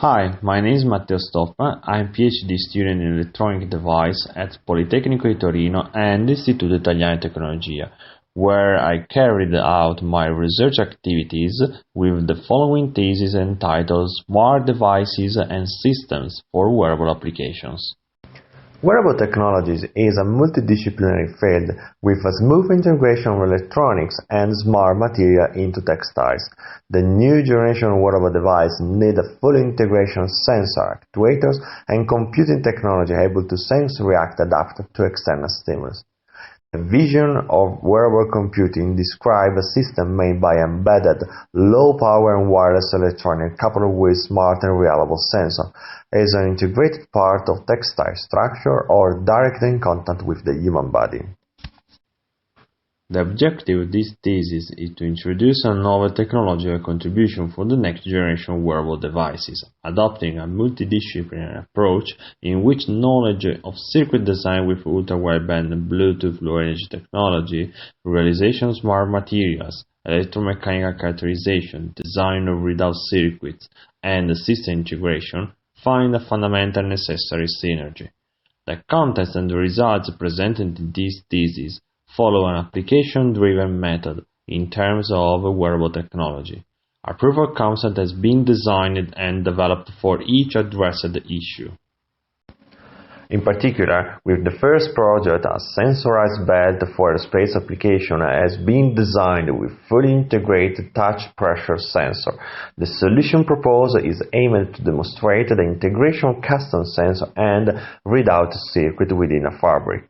Hi, my name is Matteo Stoppa. I'm a PhD student in electronic device at Politecnico di Torino and Istituto Italiano di Tecnologia, where I carried out my research activities with the following thesis entitled Smart Devices and Systems for Wearable Applications. Wearable technologies is a multidisciplinary field with a smooth integration of electronics and smart material into textiles. The new generation wearable device need a full integration of sensor, actuators, and computing technology able to sense, react, adapt to external stimulus. The vision of wearable computing describes a system made by embedded, low-power and wireless electronics coupled with smart and reliable sensor, as an integrated part of textile structure or direct in contact with the human body. The objective of this thesis is to introduce a novel technological contribution for the next generation wearable devices, adopting a multidisciplinary approach in which knowledge of circuit design with ultra-wideband and Bluetooth Low Energy technology, realization of smart materials, electromechanical characterization, design of readout circuits, and system integration find a fundamental necessary synergy. The content and the results presented in this thesis follow an application-driven method in terms of wearable technology. A proof of concept has been designed and developed for each addressed issue. In particular, with the first project, a sensorized belt for a space application has been designed with fully integrated touch pressure sensor. The solution proposed is aimed to demonstrate the integration of custom sensor and readout circuit within a fabric.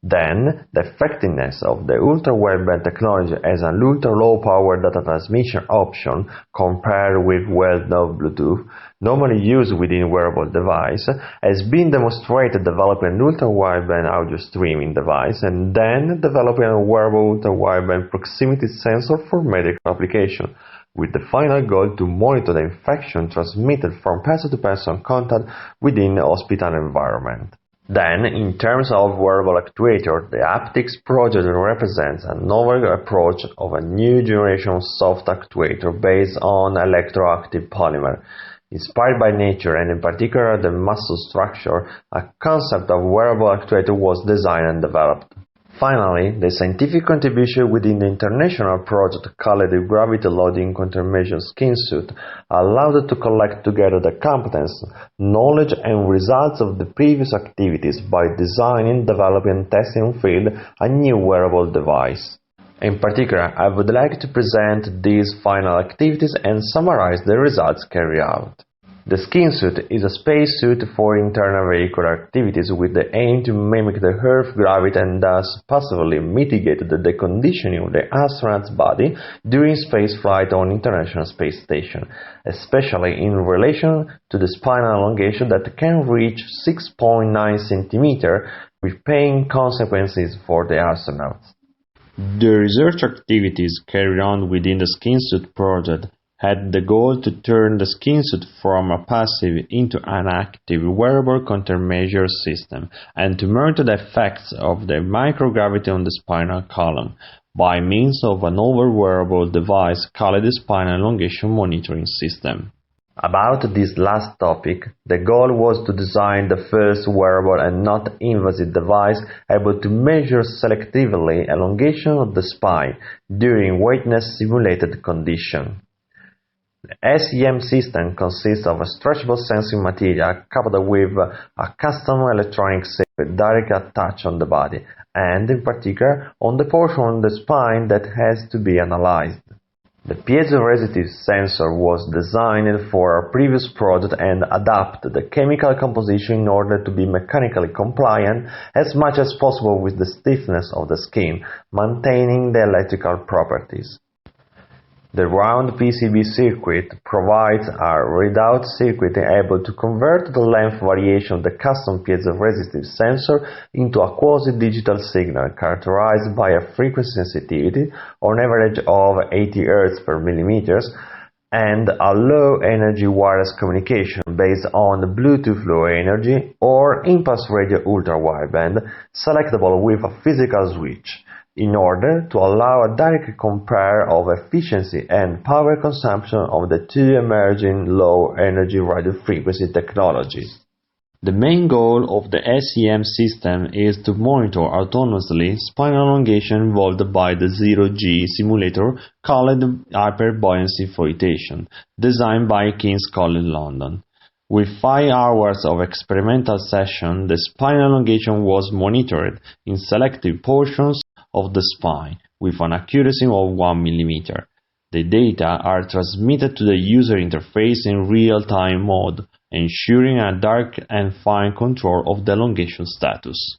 Then, the effectiveness of the ultra-wideband technology as an ultra-low power data transmission option compared with well-known Bluetooth, normally used within wearable device, has been demonstrated developing an ultra-wideband audio streaming device and then developing a wearable ultra-wideband proximity sensor for medical application, with the final goal to monitor the infection transmitted from person-to-person contact within the hospital environment. Then, in terms of wearable actuator, the haptics project represents a novel approach of a new generation of soft actuator based on electroactive polymer. Inspired by nature and in particular the muscle structure, a concept of wearable actuator was designed and developed. Finally, the scientific contribution within the international project called the Gravity Loading Countermeasure Skin Suit allowed to collect together the competence, knowledge and results of the previous activities by designing, developing and testing on field a new wearable device. In particular, I would like to present these final activities and summarize the results carried out. The skin suit is a space suit for internal vehicular activities with the aim to mimic the Earth's gravity and thus possibly mitigate the deconditioning of the astronaut's body during spaceflight on International Space Station, especially in relation to the spinal elongation that can reach 6.9 cm with pain consequences for the astronauts. The research activities carried on within the skin suit project had the goal to turn the skin suit from a passive into an active wearable countermeasure system and to monitor the effects of the microgravity on the spinal column by means of an over-wearable device called the spinal elongation monitoring system. About this last topic, the goal was to design the first wearable and not invasive device able to measure selectively elongation of the spine during weightless simulated condition. The SEM system consists of a stretchable sensing material coupled with a custom electronic circuit directly attached on the body, and in particular on the portion of the spine that has to be analyzed. The piezoresistive sensor was designed for a previous project and adapted the chemical composition in order to be mechanically compliant as much as possible with the stiffness of the skin, maintaining the electrical properties. The round PCB circuit provides a readout circuit able to convert the length variation of the custom piezoresistive sensor into a quasi-digital signal characterized by a frequency sensitivity on average of 80 Hz per millimeter and a low-energy wireless communication based on Bluetooth Low Energy or Impulse Radio Ultra Wideband, selectable with a physical switch. in order to allow a direct compare of efficiency and power consumption of the two emerging low-energy radio frequency technologies. The main goal of the SEM system is to monitor autonomously spine elongation involved by the zero-G simulator called hyperbuoyancy flotation, designed by King's College London. With 5 hours of experimental session, the spine elongation was monitored in selected portions of the spine with an accuracy of 1 mm. The data are transmitted to the user interface in real-time mode, ensuring a direct and fine control of the elongation status.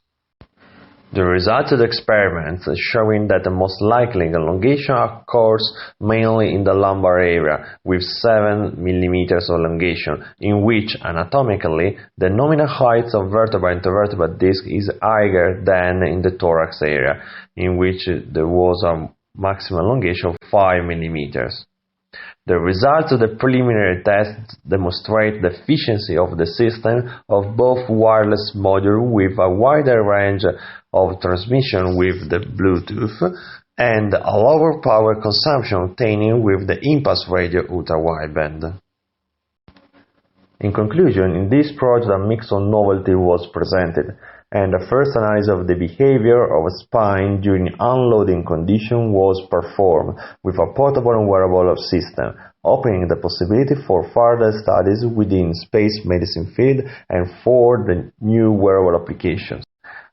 The results of the experiments showing that the most likely elongation occurs mainly in the lumbar area with 7 mm elongation, in which anatomically the nominal height of vertebra and intervertebral disc is higher than in the thorax area, in which there was a maximum elongation of 5 mm. The results of the preliminary tests demonstrate the efficiency of the system of both wireless modules with a wider range of transmission with the Bluetooth and a lower power consumption obtained with the impulse radio ultra-wideband. In conclusion, in this project a mix of novelty was presented, and a first analysis of the behavior of a spine during unloading condition was performed with a portable and wearable system, opening the possibility for further studies within space medicine field and for the new wearable applications.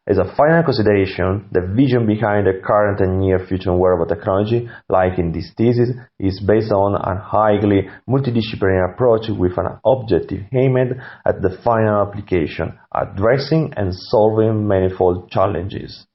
As a final consideration, the vision behind the current and near-future wearable technology, like in this thesis, is based on a highly multidisciplinary approach with an objective aimed at the final application, addressing and solving manifold challenges.